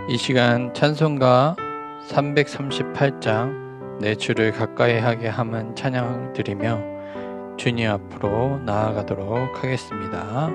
이 시간 찬송가 338장 내 주를 가까이 하게 함은 찬양 드리며 주님 앞으로 나아가도록 하겠습니다.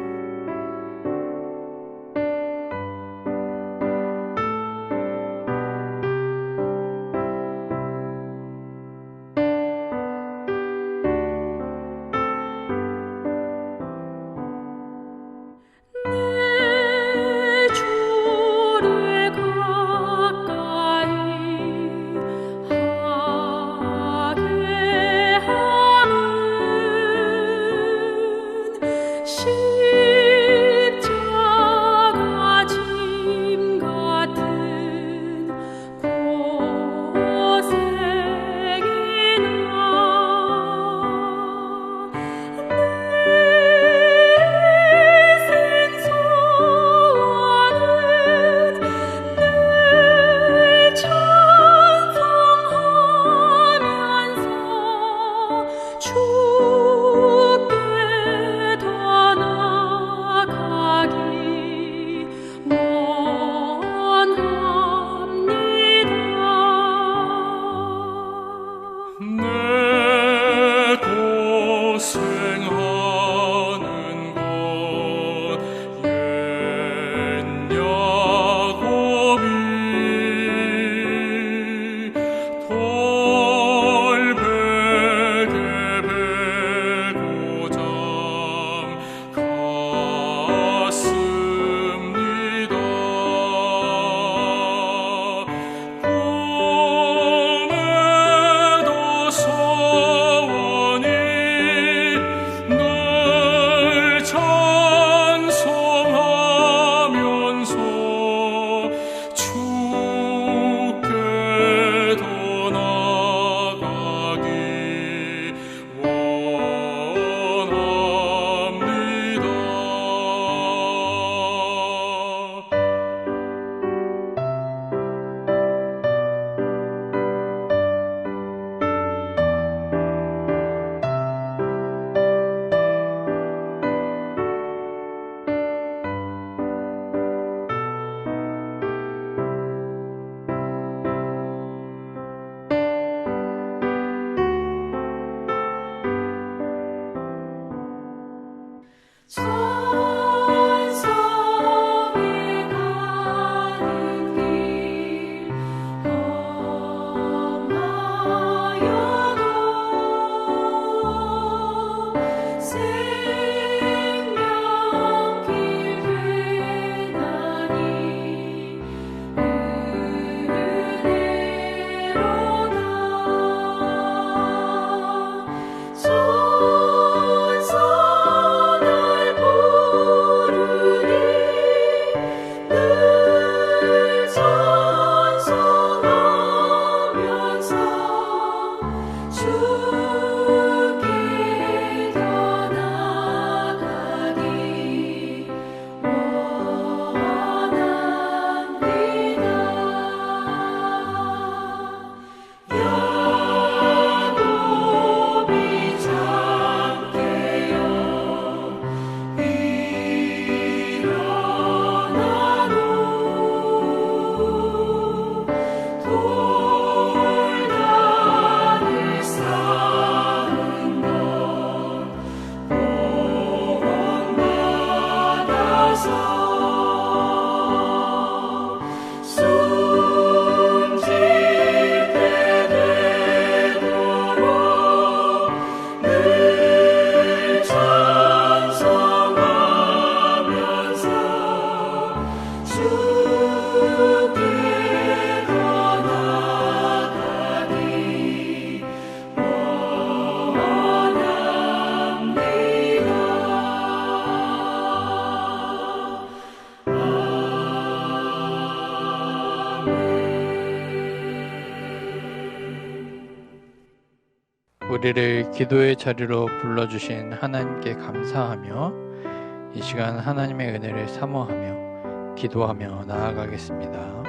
우리를 기도의 자리로 불러주신 하나님께 감사하며 이 시간 하나님의 은혜를 사모하며 기도하며 나아가겠습니다.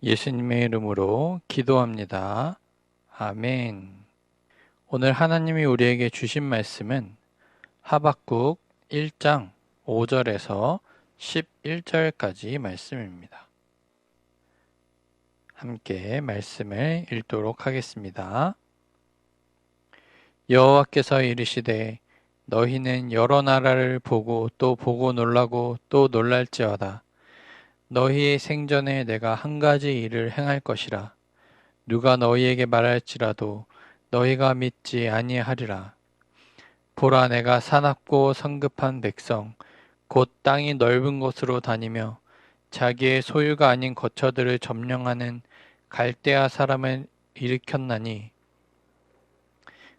예수님의 이름으로 기도합니다. 아멘. 오늘 하나님이 우리에게 주신 말씀은 하박국 1장 5절에서 11절까지 말씀입니다. 함께 말씀을 읽도록 하겠습니다. 여호와께서 이르시되 너희는 여러 나라를 보고 또 보고 놀라고 또 놀랄지어다. 너희의 생전에 내가 한 가지 일을 행할 것이라. 누가 너희에게 말할지라도 너희가 믿지 아니하리라. 보라, 내가 사납고 성급한 백성 곧 땅이 넓은 곳으로 다니며 자기의 소유가 아닌 거처들을 점령하는 갈대아 사람을 일으켰나니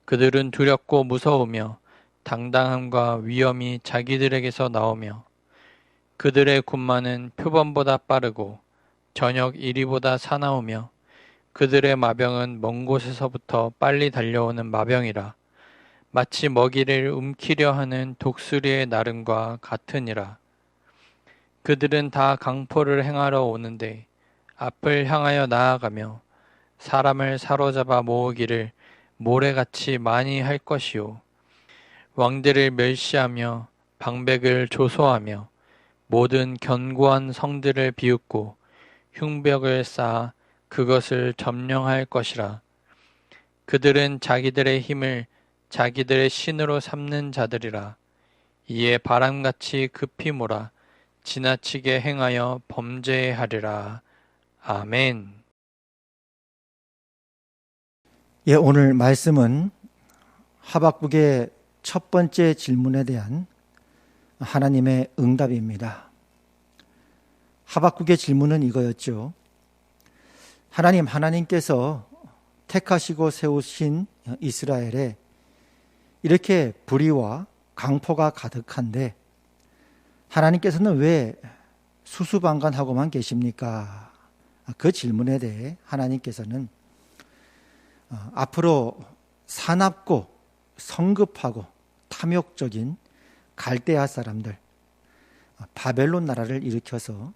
그들은 두렵고 무서우며 당당함과 위엄이 자기들에게서 나오며 그들의 군마는 표범보다 빠르고 저녁 이리보다 사나우며 그들의 마병은 먼 곳에서부터 빨리 달려오는 마병이라. 마치 먹이를 움키려 하는 독수리의 나름과 같으니라. 그들은 다 강포를 행하러 오는데 앞을 향하여 나아가며 사람을 사로잡아 모으기를 모래같이 많이 할 것이요. 왕들을 멸시하며 방백을 조소하며 모든 견고한 성들을 비웃고 흉벽을 쌓아 그것을 점령할 것이라. 그들은 자기들의 힘을 자기들의 신으로 삼는 자들이라. 이에 바람같이 급히 몰아 지나치게 행하여 범죄하리라. 아멘. 예, 오늘 말씀은 하박국의 첫 번째 질문에 대한 하나님의 응답입니다. 하박국의 질문은 이거였죠. 하나님께서 택하시고 세우신 이스라엘에 이렇게 불의와 강포가 가득한데 하나님께서는 왜 수수방관하고만 계십니까? 그 질문에 대해 하나님께서는 앞으로 사납고 성급하고 탐욕적인 갈대아 사람들, 바벨론 나라를 일으켜서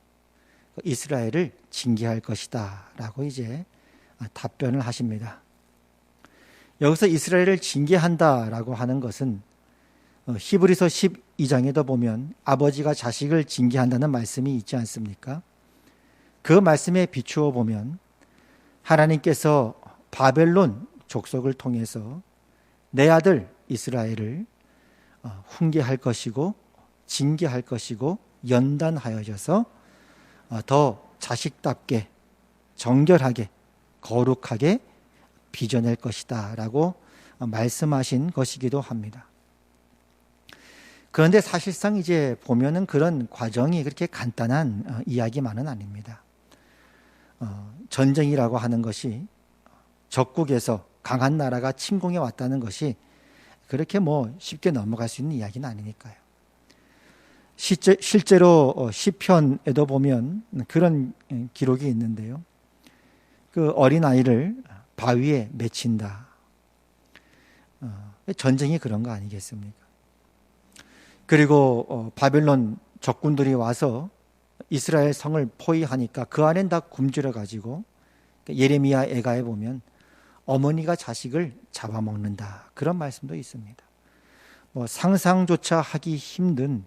이스라엘을 징계할 것이다 라고 이제 답변을 하십니다. 여기서 이스라엘을 징계한다 라고 하는 것은 히브리서 12장에도 보면 아버지가 자식을 징계한다는 말씀이 있지 않습니까? 그 말씀에 비추어 보면 하나님께서 바벨론 족속을 통해서 내 아들 이스라엘을 훈계할 것이고 징계할 것이고 연단하여져서 더 자식답게 정결하게 거룩하게 빚어낼 것이다 라고 말씀하신 것이기도 합니다. 그런데 사실상 이제 보면은 그런 과정이 그렇게 간단한 이야기만은 아닙니다. 전쟁이라고 하는 것이 적국에서 강한 나라가 침공해 왔다는 것이 그렇게 쉽게 넘어갈 수 있는 이야기는 아니니까요. 실제로 시편에도 보면 그런 기록이 있는데요. 그 어린아이를 바위에 맺힌다. 전쟁이 그런 거 아니겠습니까? 그리고 바벨론 적군들이 와서 이스라엘 성을 포위하니까 그 안엔 다 굶주려 가지고 예레미야 애가에 보면 어머니가 자식을 잡아먹는다. 그런 말씀도 있습니다. 상상조차 하기 힘든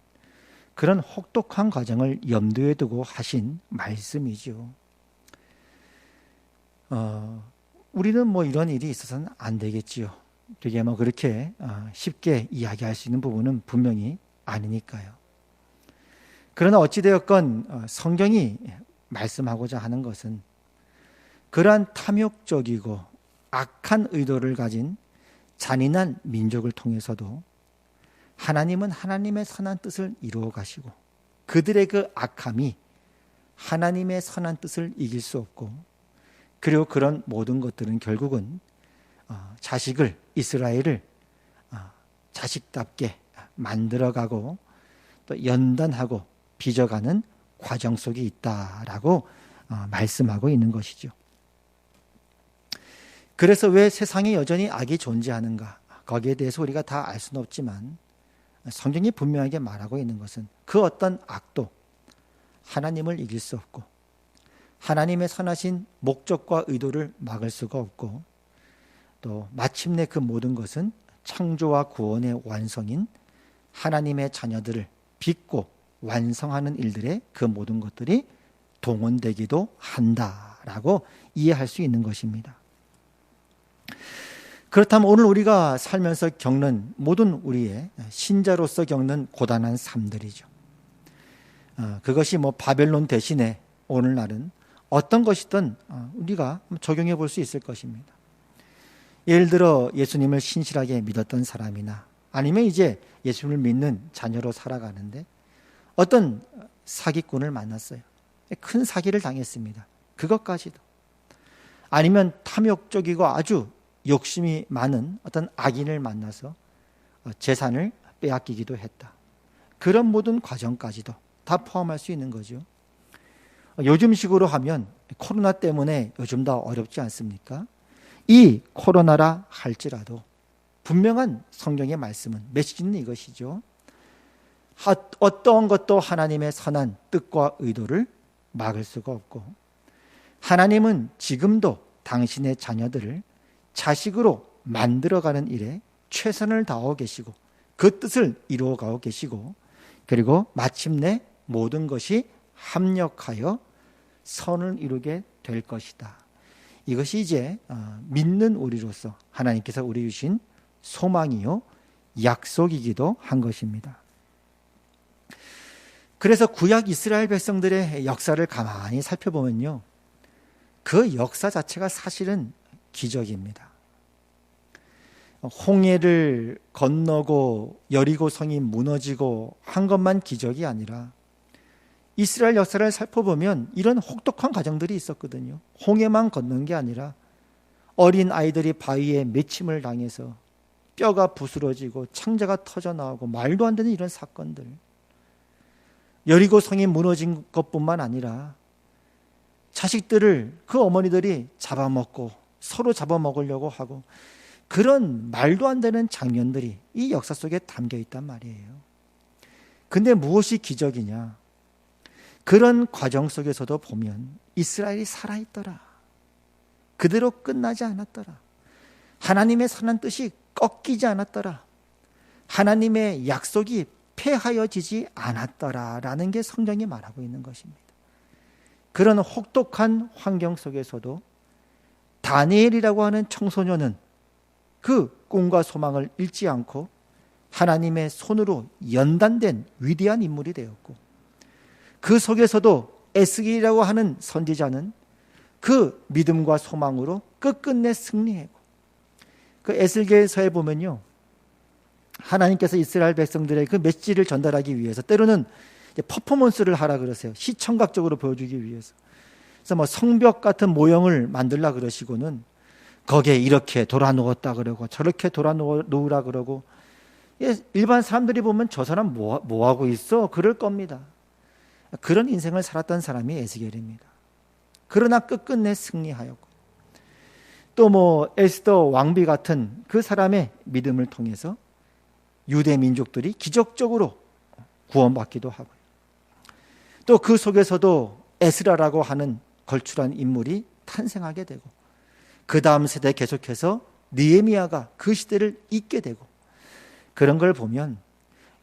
그런 혹독한 과정을 염두에 두고 하신 말씀이죠. 우리는 이런 일이 있어서는 안 되겠지요. 되게 그렇게 쉽게 이야기할 수 있는 부분은 분명히 아니니까요. 그러나 어찌되었건 성경이 말씀하고자 하는 것은 그러한 탐욕적이고 악한 의도를 가진 잔인한 민족을 통해서도 하나님은 하나님의 선한 뜻을 이루어 가시고 그들의 그 악함이 하나님의 선한 뜻을 이길 수 없고 그리고 그런 모든 것들은 결국은 자식을 이스라엘을 자식답게 만들어가고 또 연단하고 빚어가는 과정 속에 있다라고 말씀하고 있는 것이죠. 그래서 왜 세상에 여전히 악이 존재하는가? 거기에 대해서 우리가 다 알 수는 없지만 성경이 분명하게 말하고 있는 것은 그 어떤 악도 하나님을 이길 수 없고 하나님의 선하신 목적과 의도를 막을 수가 없고, 또 마침내 그 모든 것은 창조와 구원의 완성인 하나님의 자녀들을 빚고 완성하는 일들에 그 모든 것들이 동원되기도 한다라고 이해할 수 있는 것입니다. 그렇다면 오늘 우리가 살면서 겪는 모든 우리의 신자로서 겪는 고단한 삶들이죠. 그것이 바벨론 대신에 오늘날은 어떤 것이든 우리가 적용해 볼 수 있을 것입니다. 예를 들어 예수님을 신실하게 믿었던 사람이나 아니면 이제 예수님을 믿는 자녀로 살아가는데 어떤 사기꾼을 만났어요. 큰 사기를 당했습니다. 그것까지도. 아니면 탐욕적이고 아주 욕심이 많은 어떤 악인을 만나서 재산을 빼앗기기도 했다. 그런 모든 과정까지도 다 포함할 수 있는 거죠. 요즘식으로 하면 코로나 때문에 요즘 더 어렵지 않습니까? 이 코로나라 할지라도 분명한 성경의 말씀은 메시지는 이것이죠. 어떠한 것도 하나님의 선한 뜻과 의도를 막을 수가 없고, 하나님은 지금도 당신의 자녀들을 자식으로 만들어가는 일에 최선을 다하고 계시고 그 뜻을 이루어가고 계시고, 그리고 마침내 모든 것이 합력하여 선을 이루게 될 것이다. 이것이 이제 믿는 우리로서 하나님께서 우리 주신 소망이요 약속이기도 한 것입니다. 그래서 구약 이스라엘 백성들의 역사를 가만히 살펴보면요, 그 역사 자체가 사실은 기적입니다. 홍해를 건너고 여리고 성이 무너지고 한 것만 기적이 아니라 이스라엘 역사를 살펴보면 이런 혹독한 과정들이 있었거든요. 홍해만 건넌 게 아니라 어린 아이들이 바위에 맺힘을 당해서 뼈가 부스러지고 창자가 터져 나오고 말도 안 되는 이런 사건들. 여리고 성이 무너진 것뿐만 아니라 자식들을 그 어머니들이 잡아먹고 서로 잡아먹으려고 하고, 그런 말도 안 되는 장면들이 이 역사 속에 담겨 있단 말이에요. 근데 무엇이 기적이냐? 그런 과정 속에서도 보면 이스라엘이 살아있더라. 그대로 끝나지 않았더라. 하나님의 선한 뜻이 꺾이지 않았더라. 하나님의 약속이 폐하여지지 않았더라라는 게 성경이 말하고 있는 것입니다. 그런 혹독한 환경 속에서도 다니엘이라고 하는 청소년은 그 꿈과 소망을 잃지 않고 하나님의 손으로 연단된 위대한 인물이 되었고, 그 속에서도 에스겔이라고 하는 선지자는 그 믿음과 소망으로 끝끝내 승리하고, 그 에스겔서에 보면요, 하나님께서 이스라엘 백성들의 그 메시지를 전달하기 위해서 때로는 퍼포먼스를 하라 그러세요. 시청각적으로 보여주기 위해서. 그래서 성벽 같은 모형을 만들라 그러시고는 거기에 이렇게 돌아 누웠다 그러고 저렇게 돌아 누우라 그러고, 일반 사람들이 보면 저 사람 뭐 하고 있어? 그럴 겁니다. 그런 인생을 살았던 사람이 에스겔입니다. 그러나 끝끝내 승리하였고, 또 에스더 왕비 같은 그 사람의 믿음을 통해서 유대 민족들이 기적적으로 구원받기도 하고요. 또 그 속에서도 에스라라고 하는 걸출한 인물이 탄생하게 되고, 그 다음 세대 계속해서 느헤미야가 그 시대를 잇게 되고, 그런 걸 보면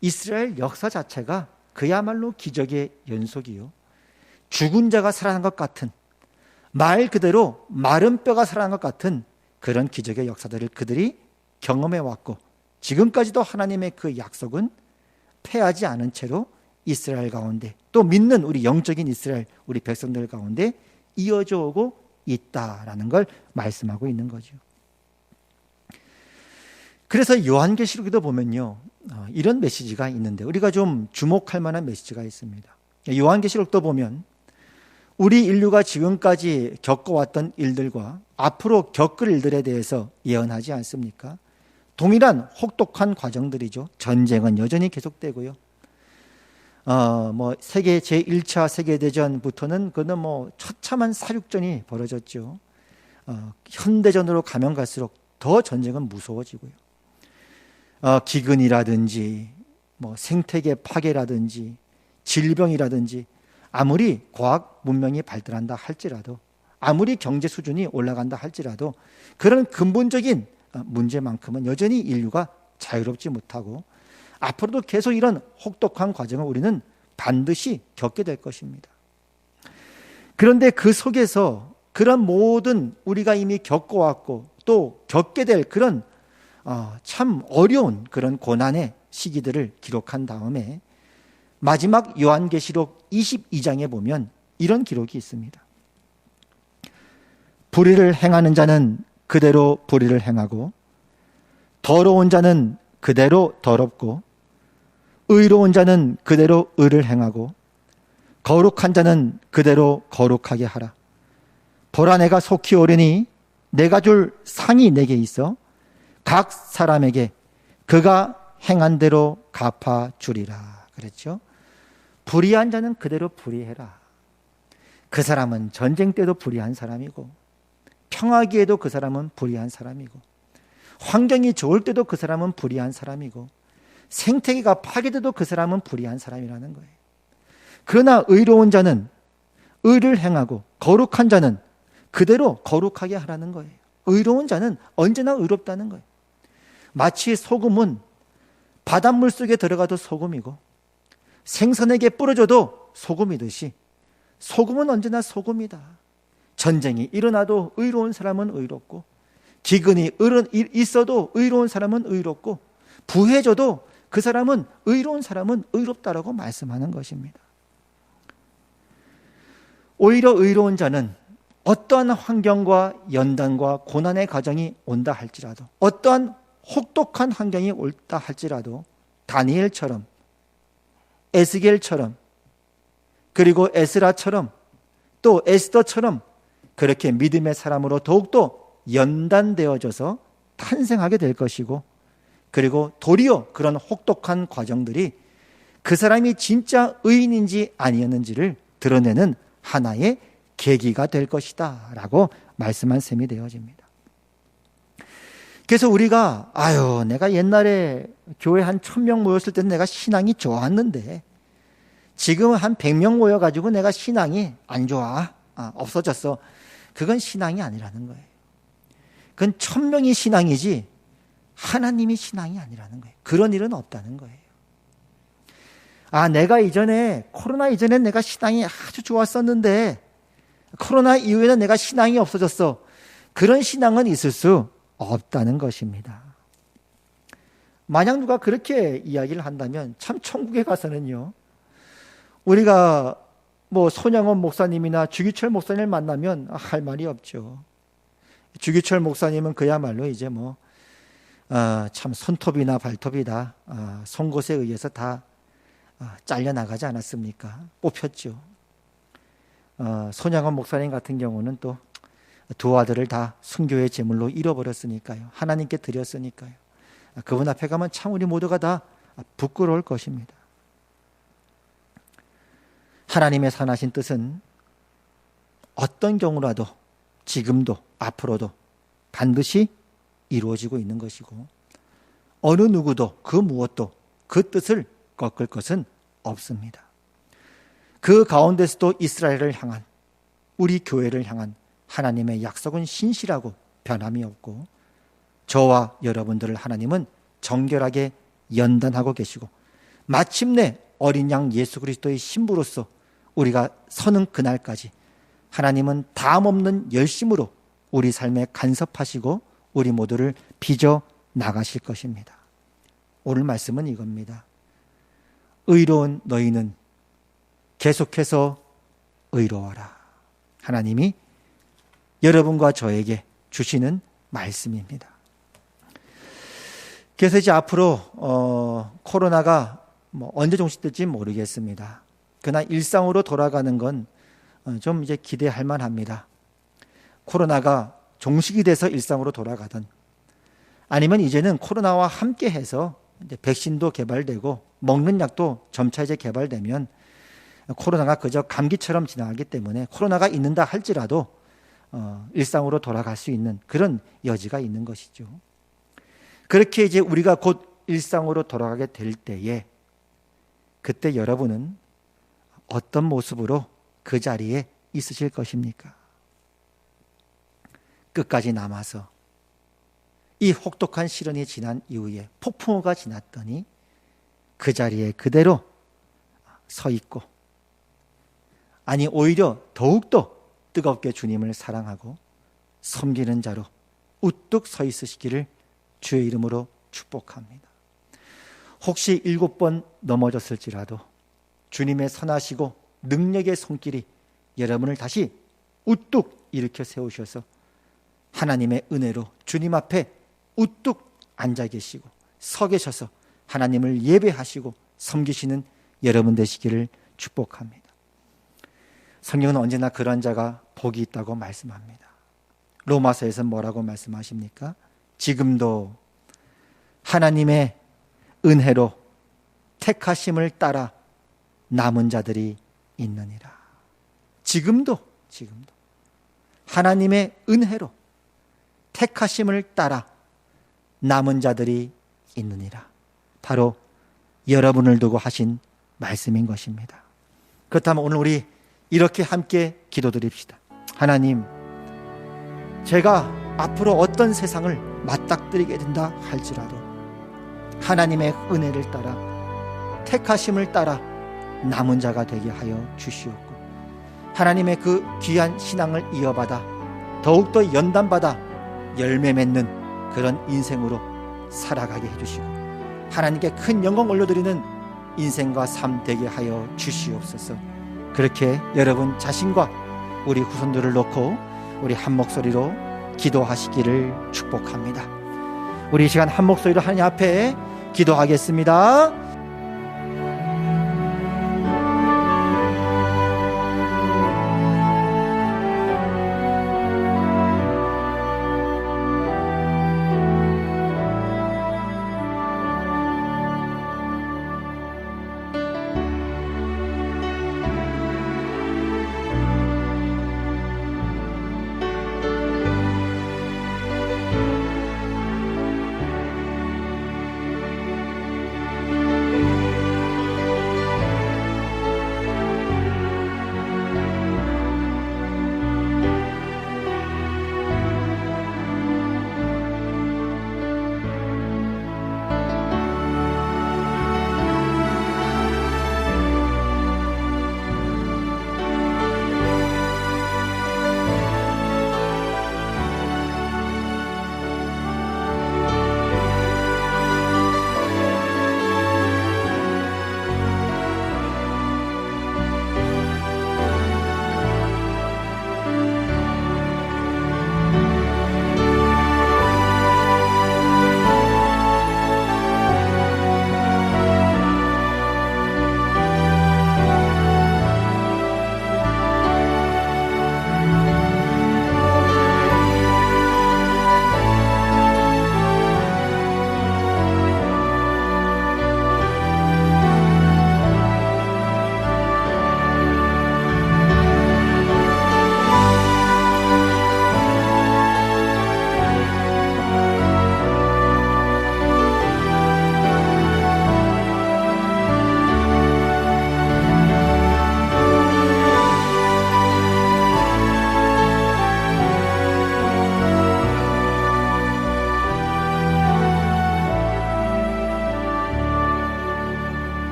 이스라엘 역사 자체가 그야말로 기적의 연속이요, 죽은 자가 살아난 것 같은, 말 그대로 마른 뼈가 살아난 것 같은 그런 기적의 역사들을 그들이 경험해 왔고, 지금까지도 하나님의 그 약속은 패하지 않은 채로 이스라엘 가운데, 또 믿는 우리 영적인 이스라엘 우리 백성들 가운데 이어져 오고 있다라는 걸 말씀하고 있는 거죠. 그래서 요한계시록에도 보면요, 이런 메시지가 있는데 우리가 좀 주목할 만한 메시지가 있습니다. 요한계시록도 보면 우리 인류가 지금까지 겪어왔던 일들과 앞으로 겪을 일들에 대해서 예언하지 않습니까? 동일한 혹독한 과정들이죠. 전쟁은 여전히 계속되고요. 세계 제1차 세계대전부터는 그는 처참한 사륙전이 벌어졌죠. 현대전으로 가면 갈수록 더 전쟁은 무서워지고요. 기근이라든지 생태계 파괴라든지 질병이라든지 아무리 과학 문명이 발달한다 할지라도, 아무리 경제 수준이 올라간다 할지라도 그런 근본적인 문제만큼은 여전히 인류가 자유롭지 못하고 앞으로도 계속 이런 혹독한 과정을 우리는 반드시 겪게 될 것입니다. 그런데 그 속에서 그런 모든 우리가 이미 겪어왔고 또 겪게 될 그런 참 어려운 그런 고난의 시기들을 기록한 다음에 마지막 요한계시록 22장에 보면 이런 기록이 있습니다. 불의를 행하는 자는 그대로 불의를 행하고 더러운 자는 그대로 더럽고 의로운 자는 그대로 의를 행하고 거룩한 자는 그대로 거룩하게 하라. 보라, 내가 속히 오르니 내가 줄 상이 내게 있어 각 사람에게 그가 행한 대로 갚아 주리라. 그랬죠. 불의한 자는 그대로 불의해라. 그 사람은 전쟁 때도 불의한 사람이고 평화기에도 그 사람은 불의한 사람이고 환경이 좋을 때도 그 사람은 불의한 사람이고 생태계가 파괴돼도 그 사람은 불의한 사람이라는 거예요. 그러나 의로운 자는 의를 행하고 거룩한 자는 그대로 거룩하게 하라는 거예요. 의로운 자는 언제나 의롭다는 거예요. 마치 소금은 바닷물 속에 들어가도 소금이고 생선에게 뿌려줘도 소금이듯이 소금은 언제나 소금이다. 전쟁이 일어나도 의로운 사람은 의롭고 기근이 있어도 의로운 사람은 의롭고 부해져도 그 사람은 의로운 사람은 의롭다라고 말씀하는 것입니다. 오히려 의로운 자는 어떠한 환경과 연단과 고난의 과정이 온다 할지라도 어떠한 혹독한 환경이 올다 할지라도 다니엘처럼 에스겔처럼 그리고 에스라처럼 또 에스더처럼 그렇게 믿음의 사람으로 더욱더 연단되어져서 탄생하게 될 것이고 그리고 도리어 그런 혹독한 과정들이 그 사람이 진짜 의인인지 아니었는지를 드러내는 하나의 계기가 될 것이다 라고 말씀한 셈이 되어집니다. 그래서 우리가 내가 옛날에 교회 한 1000명 모였을 때는 내가 신앙이 좋았는데 지금은 한 100명 모여가지고 내가 신앙이 안 좋아, 없어졌어. 그건 신앙이 아니라는 거예요. 그건 1000명이 신앙이지 하나님이 신앙이 아니라는 거예요. 그런 일은 없다는 거예요. 내가 코로나 이전에 내가 신앙이 아주 좋았었는데 코로나 이후에는 내가 신앙이 없어졌어. 그런 신앙은 있을 수 없다는 것입니다. 만약 누가 그렇게 이야기를 한다면 참 천국에 가서는요, 우리가 손영원 목사님이나 주기철 목사님을 만나면 할 말이 없죠. 주기철 목사님은 그야말로 이제 참 손톱이나 발톱이다 송곳에 의해서 다 잘려나가지 않았습니까? 뽑혔죠. 손양원 목사님 같은 경우는 또 두 아들을 다 순교의 제물로 잃어버렸으니까요. 하나님께 드렸으니까요. 그분 앞에 가면 참 우리 모두가 다 부끄러울 것입니다. 하나님의 선하신 뜻은 어떤 경우라도 지금도 앞으로도 반드시 이루어지고 있는 것이고 어느 누구도 그 무엇도 그 뜻을 꺾을 것은 없습니다. 그 가운데서도 이스라엘을 향한 우리 교회를 향한 하나님의 약속은 신실하고 변함이 없고 저와 여러분들을 하나님은 정결하게 연단하고 계시고 마침내 어린 양 예수 그리스도의 신부로서 우리가 서는 그날까지 하나님은 다함없는 열심으로 우리 삶에 간섭하시고 우리 모두를 빚어 나가실 것입니다. 오늘 말씀은 이겁니다. 의로운 너희는 계속해서 의로워라. 하나님이 여러분과 저에게 주시는 말씀입니다. 그래서 이제 앞으로 코로나가 언제 종식될지 모르겠습니다. 그러나 일상으로 돌아가는 건 좀 이제 기대할 만합니다. 코로나가 종식이 돼서 일상으로 돌아가든 아니면 이제는 코로나와 함께해서 이제 백신도 개발되고 먹는 약도 점차 이제 개발되면 코로나가 그저 감기처럼 지나가기 때문에 코로나가 있는다 할지라도 일상으로 돌아갈 수 있는 그런 여지가 있는 것이죠. 그렇게 이제 우리가 곧 일상으로 돌아가게 될 때에 그때 여러분은 어떤 모습으로 그 자리에 있으실 것입니까? 끝까지 남아서 이 혹독한 시련이 지난 이후에 폭풍우가 지났더니 그 자리에 그대로 서 있고, 아니 오히려 더욱더 뜨겁게 주님을 사랑하고 섬기는 자로 우뚝 서 있으시기를 주의 이름으로 축복합니다. 혹시 7번 넘어졌을지라도 주님의 선하시고 능력의 손길이 여러분을 다시 우뚝 일으켜 세우셔서 하나님의 은혜로 주님 앞에 우뚝 앉아 계시고 서 계셔서 하나님을 예배하시고 섬기시는 여러분 되시기를 축복합니다. 성경은 언제나 그런 자가 복이 있다고 말씀합니다. 로마서에서 뭐라고 말씀하십니까? 지금도 하나님의 은혜로 택하심을 따라 남은 자들이 있느니라. 지금도 하나님의 은혜로 택하심을 따라 남은 자들이 있느니라. 바로 여러분을 두고 하신 말씀인 것입니다. 그렇다면 오늘 우리 이렇게 함께 기도드립시다. 하나님, 제가 앞으로 어떤 세상을 맞닥뜨리게 된다 할지라도 하나님의 은혜를 따라 택하심을 따라 남은 자가 되게 하여 주시옵고, 하나님의 그 귀한 신앙을 이어받아 더욱더 연단받아 열매 맺는 그런 인생으로 살아가게 해주시고 하나님께 큰 영광 올려드리는 인생과 삶 되게 하여 주시옵소서. 그렇게 여러분 자신과 우리 후손들을 놓고 우리 한 목소리로 기도하시기를 축복합니다. 우리 이 시간 한 목소리로 하나님 앞에 기도하겠습니다.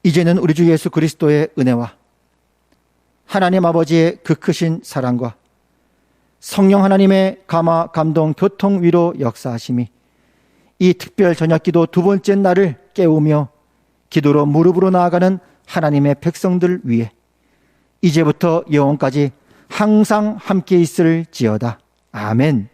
이제는 우리 주 예수 그리스도의 은혜와 하나님 아버지의 그 크신 사랑과 성령 하나님의 감화, 감동, 교통, 위로 역사하심이 이 특별 저녁기도 두 번째 날을 깨우며 기도로 무릎으로 나아가는 하나님의 백성들 위해 이제부터 영원까지 항상 함께 있을지어다. 아멘.